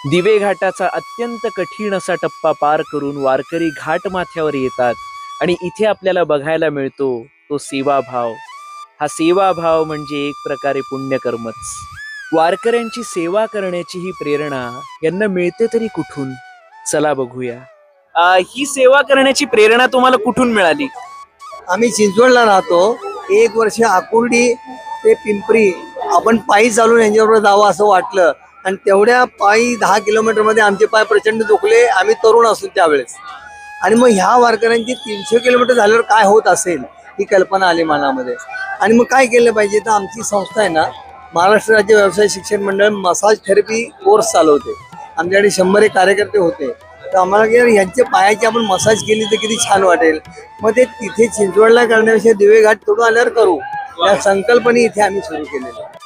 दिवे घाटाचा अत्यंत कठीण असा टप्पा पार करून वारकरी घाट माथ्यावर येतात आणि इथे आपल्याला बघायला मिळतो तो सेवाभाव. हा सेवाभाव म्हणजे एक प्रकारे पुण्यकर्मच. वारकऱ्यांची सेवा करण्याची ही प्रेरणा यांना मिळते तरी कुठून? चला बघूया. ही सेवा करण्याची प्रेरणा तुम्हाला कुठून मिळाली? आम्ही चिंचवडला राहतो. 1 वर्ष आकुर्डी ते पिंपरी आपण पायी चालून यांच्याबरोबर जावं असं वाटलं आणि तेवढ्या पायी 10 किलोमीटरमध्ये आमचे पाय प्रचंड दुखले. आम्ही तरुण असू त्यावेळेस. आणि मग ह्या वारकऱ्यांची 300 किलोमीटर झाल्यावर काय होत असेल ही कल्पना आली मनामध्ये. आणि मग काय केलं पाहिजे, तर आमची संस्था आहे ना, महाराष्ट्र राज्य व्यवसाय शिक्षण मंडळ मसाज थेरपी कोर्स चालवते. आमच्याकडे 100 कार्यकर्ते होते. तर आम्हाला की यार यांच्या पायाची आपण मसाज केली तर किती छान वाटेल. मग ते तिथे चिंचवडला करण्यापेक्षा दिवे घाट तोडून आल्यावर करू, या संकल्पने इथे आम्ही सुरू केलेलं आहे.